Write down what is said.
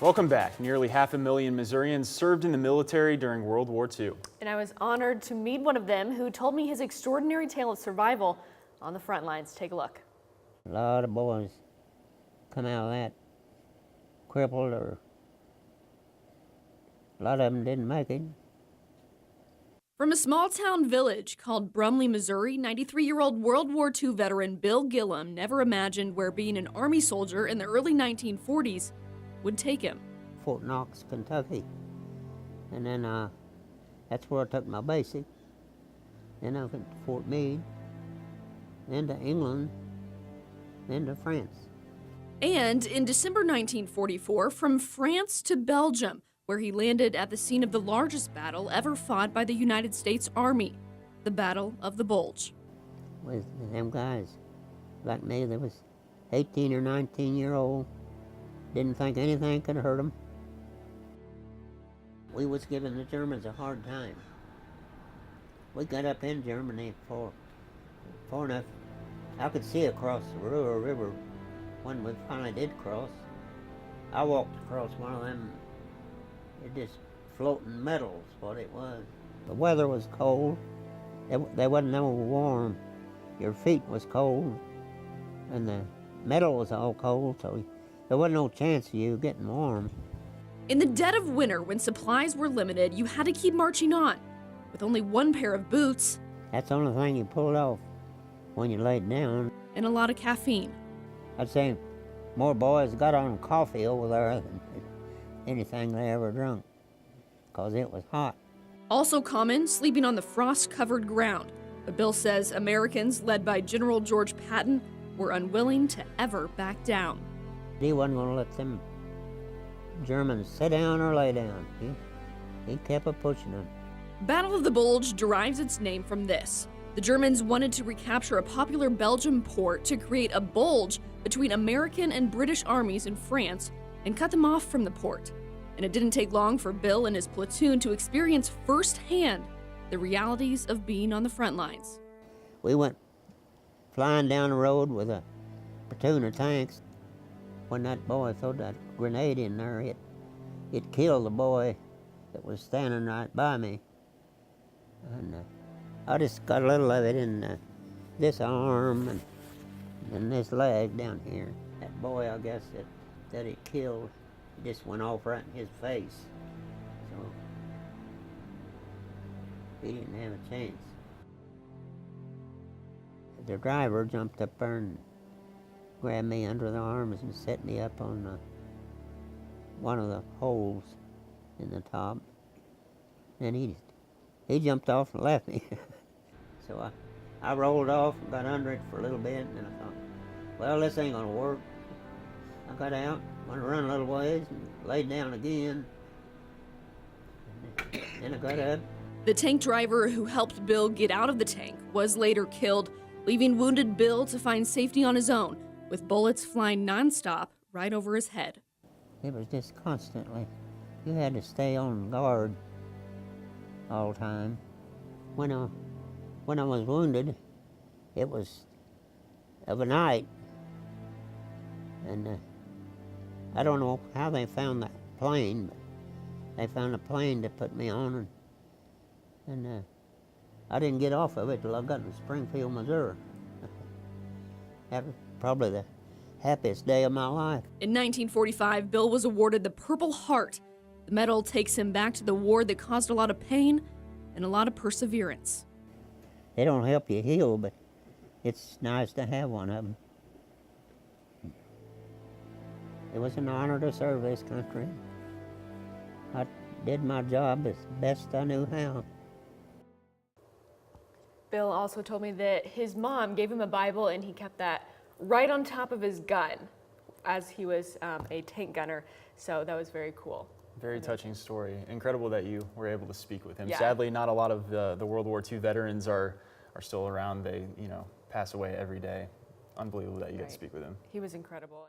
Welcome back. Nearly 500,000 Missourians served in the military during World War II. And I was honored to meet one of them who told me his extraordinary tale of survival on the front lines. Take a look. A lot of boys come out of that crippled, or a lot of them didn't make it. From a small town village called Brumley, Missouri, 93-year-old World War II veteran Bill Gilliam never imagined where being an Army soldier in the early 1940s would take him. Fort Knox, Kentucky. And then that's where I took my basic. Then I went to Fort Meade, then to England, then to France. And in December 1944, from France to Belgium, where he landed at the scene of the largest battle ever fought by the United States Army, the Battle of the Bulge. With them guys like me, that was 18 or 19-year-old, didn't think anything could hurt them. We was giving the Germans a hard time. We got up in Germany far enough. I could see across the Ruhr River when we finally did cross. I walked across one of them. It just floating metals, what it was. The weather was cold. There wasn't no warm. Your feet was cold, and the metal was all cold, so there wasn't no chance of you getting warm. In the dead of winter, when supplies were limited, you had to keep marching on, with only one pair of boots. That's the only thing you pulled off when you laid down. And a lot of caffeine. I'd say more boys got on coffee over there than anything they ever drunk, because it was hot. Also common, sleeping on the frost-covered ground. But Bill says Americans, led by General George Patton, were unwilling to ever back down. He wasn't going to let them Germans sit down or lay down. He kept a pushing them. Battle of the Bulge derives its name from this. The Germans wanted to recapture a popular Belgian port to create a bulge between American and British armies in France and cut them off from the port. And it didn't take long for Bill and his platoon to experience firsthand the realities of being on the front lines. We went flying down the road with a platoon of tanks. When that boy threw that grenade in there, it killed the boy that was standing right by me. And I just got a little of it in this arm and this leg down here. That boy, I guess, that it killed, it just went off right in his face. So he didn't have a chance. The driver jumped up there and grabbed me under the arms and set me up on one of the holes in the top. And he jumped off and left me. So I rolled off and got under it for a little bit, and then I thought, well, this ain't gonna work. I got out, went to run a little ways, and laid down again. And then I got up. The tank driver who helped Bill get out of the tank was later killed, leaving wounded Bill to find safety on his own, with bullets flying nonstop right over his head. It was just constantly, you had to stay on guard all the time. When I was wounded, it was of a night, and I don't know how they found that plane, but they found a plane to put me on, and I didn't get off of it till I got to Springfield, Missouri. That was probably the happiest day of my life. In 1945, Bill was awarded the Purple Heart. The medal takes him back to the war that caused a lot of pain and a lot of perseverance. They don't help you heal, but it's nice to have one of them. It was an honor to serve this country. I did my job as best I knew how. Bill also told me that his mom gave him a Bible and he kept that right on top of his gun as he was a tank gunner. So that was very cool. Very touching story. Incredible that you were able to speak with him. Yeah. Sadly, not a lot of the World War II veterans are still around. They, pass away every day. Unbelievable that you get to speak with him. He was incredible.